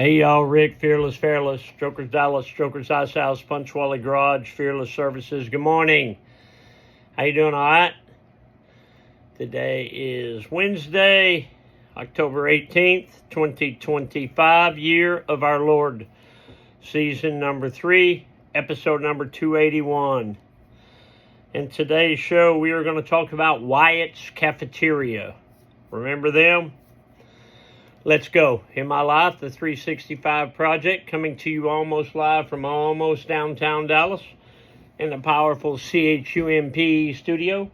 Hey y'all, Rick, Fearless, Fairless, Strokers Dallas, Strokers Ice House, Punchwally Garage, Fearless Services. Good morning. How you doing, all right? Today is Wednesday, October 18th, 2025, year of our Lord, season number 3, episode number 281. In today's show, we are going to talk about Wyatt's Cafeteria. Remember them? Let's go. In My Life, the 365 Project, coming to you almost live from almost downtown Dallas in the powerful CHUMP studio.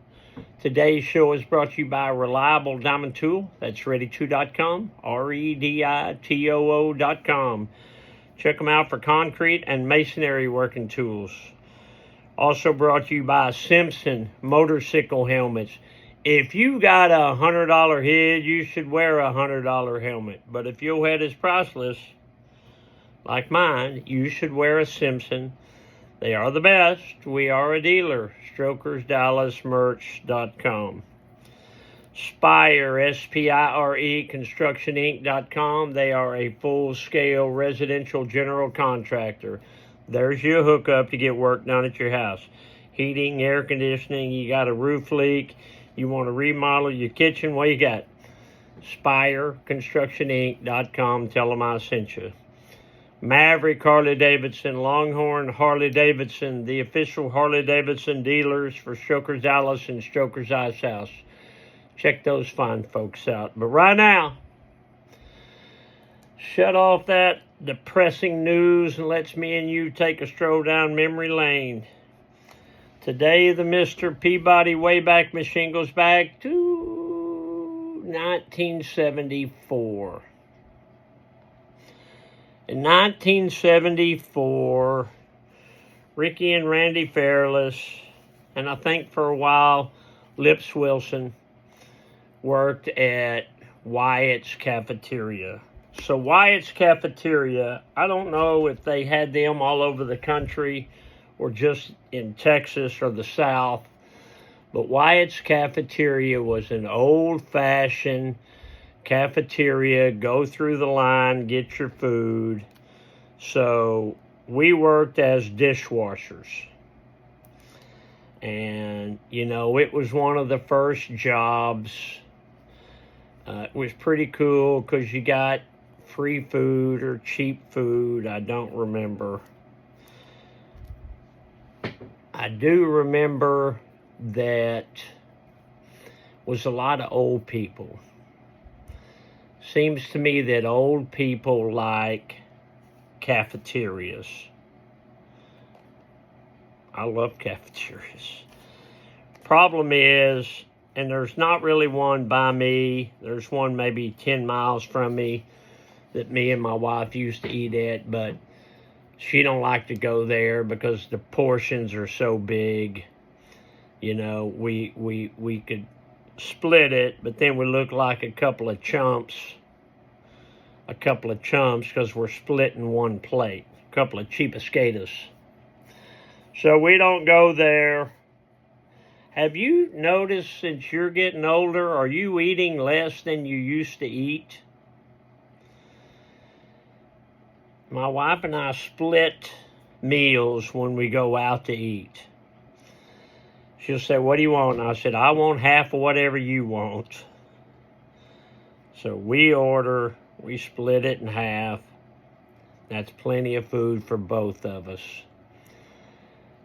Today's show is brought to you by Reliable Diamond Tool. That's ready2.com, REDITOO.com. Check them out for concrete and masonry working tools. Also brought to you by Simpson Motorcycle Helmets. If you got a $100 head, you should wear a $100 helmet. But if your head is priceless, like mine, you should wear a Simpson. They are the best. We are a dealer. StrokersDallasMerch.com. Spire, S-P-I-R-E, ConstructionInc.com. They are a full-scale residential general contractor. There's your hookup to get work done at your house. Heating, air conditioning, you got a roof leak, you want to remodel your kitchen, what you got? Spire, ConstructionInc.com. Tell them I sent you. Maverick Harley-Davidson, Longhorn Harley-Davidson, the official Harley-Davidson dealers for Strokers Dallas and Strokers Ice House. Check those fine folks out. But right now, shut off that depressing news and let's me and you take a stroll down memory lane. Today, the Mr. Peabody Wayback Machine goes back to 1974. In 1974, Ricky and Randy Fairless, and I think for a while, Lips Wilson, worked at Wyatt's Cafeteria. So Wyatt's Cafeteria, I don't know if they had them all over the country or just in Texas or the South, but Wyatt's Cafeteria was an old-fashioned cafeteria, go through the line, get your food. So we worked as dishwashers. And, you know, it was one of the first jobs. It was pretty cool because you got free food or cheap food. I don't remember. I do remember that was a lot of old people. Seems to me that old people like cafeterias. I love cafeterias. Problem is, and there's not really one by me, there's one maybe 10 miles from me that me and my wife used to eat at, but she don't like to go there because the portions are so big. You know, we could split it, but then we look like a couple of chumps because we're splitting one plate. A couple of cheapskatas. So we don't go there. Have you noticed since you're getting older, are you eating less than you used to eat? My wife and I split meals when we go out to eat. She'll say, what do you want? And I said, I want half of whatever you want. So we order, we split it in half. That's plenty of food for both of us.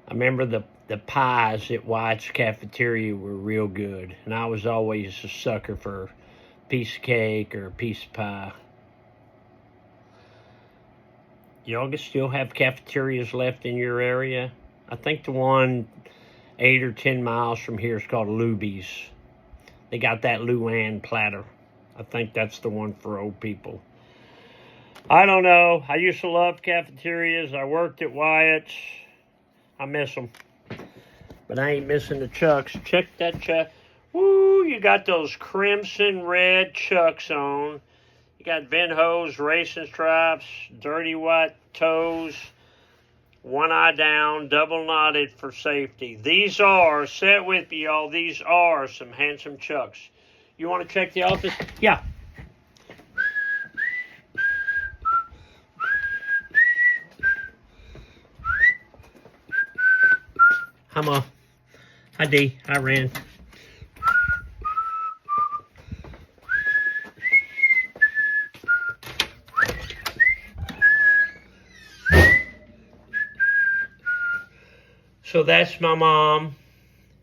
I remember the pies at Wyatt's Cafeteria were real good. And I was always a sucker for a piece of cake or a piece of pie. Y'all still have cafeterias left in your area? I think the one 8 or 10 miles from here is called Luby's. They got that Luann platter. I think that's the one for old people. I don't know. I used to love cafeterias. I worked at Wyatt's. I miss them. But I ain't missing the Chucks. Check that Chuck. Woo, you got those crimson red Chucks on. You got Venho's racing stripes, dirty white toes, one eye down, double knotted for safety. These are, set with me, y'all, these are some handsome Chucks. You want to check the office? Yeah. Come on. Hi, Dee. Hi, Ren. So that's my mom,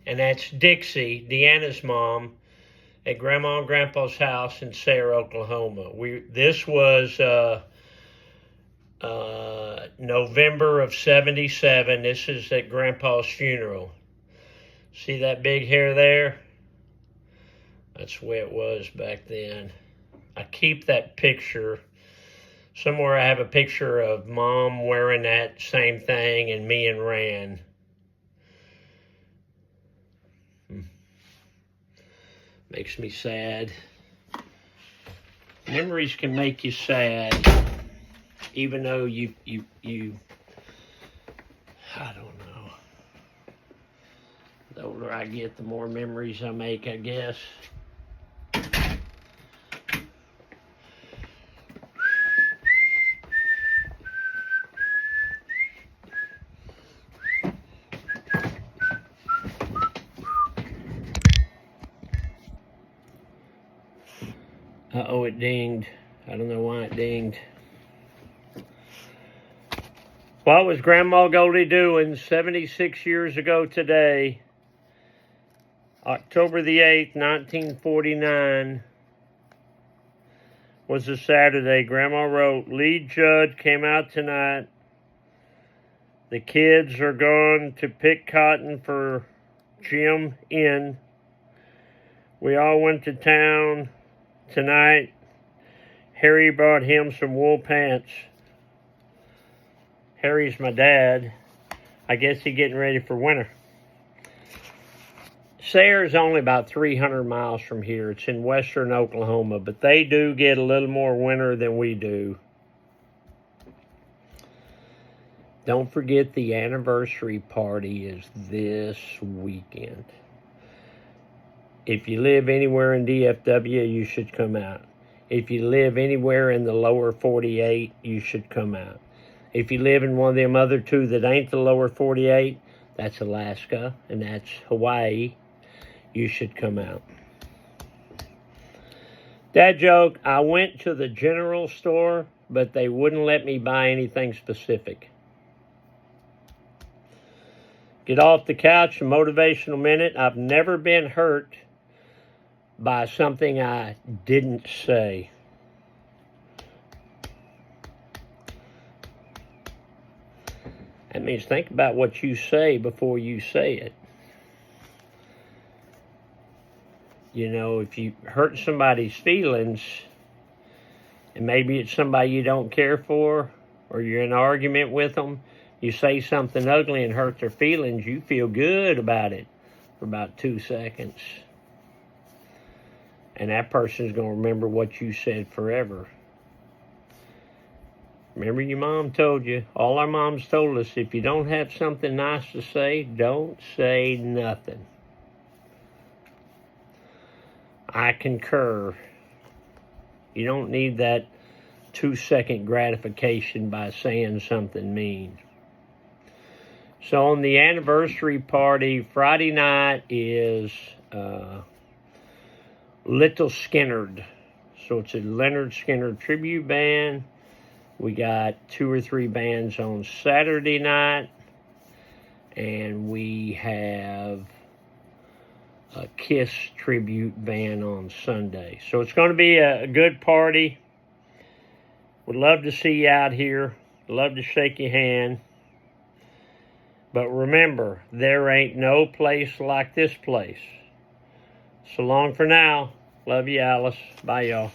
and that's Dixie, Deanna's mom, at Grandma and Grandpa's house in Sayre, Oklahoma. This was November of '77. This is at Grandpa's funeral. See that big hair there? That's the way it was back then. I keep that picture. Somewhere I have a picture of Mom wearing that same thing and me and Ran. Makes me sad. Memories can make you sad, even though you I don't know. The older I get, the more memories I make, I guess. Uh-oh, it dinged. I don't know why it dinged. What was Grandma Goldie doing 76 years ago today? October the 8th, 1949 was a Saturday. Grandma wrote, Lee Judd came out tonight. The kids are going to pick cotton for Jim Inn. We all went to town tonight. Harry bought him some wool pants. Harry's my dad. I guess he's getting ready for winter. Sayre's only about 300 miles from here. It's in western Oklahoma, but they do get a little more winter than we do. Don't forget the anniversary party is this weekend. If you live anywhere in DFW, you should come out. If you live anywhere in the lower 48, you should come out. If you live in one of them other two that ain't the lower 48, that's Alaska and that's Hawaii, you should come out. Dad joke, I went to the general store, but they wouldn't let me buy anything specific. Get off the couch, a motivational minute. I've never been hurt by something I didn't say. That means think about what you say before you say it. You know, if you hurt somebody's feelings, and maybe it's somebody you don't care for, or you're in an argument with them, you say something ugly and hurt their feelings, you feel good about it for about 2 seconds. And that person's going to remember what you said forever. Remember your mom told you, all our moms told us, if you don't have something nice to say, don't say nothing. I concur. You don't need that 2-second gratification by saying something mean. So on the anniversary party, Friday night is Little Skinnerd. So it's a Leonard Skinner tribute band. We got 2 or 3 bands on Saturday night. And we have a Kiss tribute band on Sunday. So it's going to be a good party. Would love to see you out here. Love to shake your hand. But remember, there ain't no place like this place. So long for now. Love you, Alice. Bye, y'all.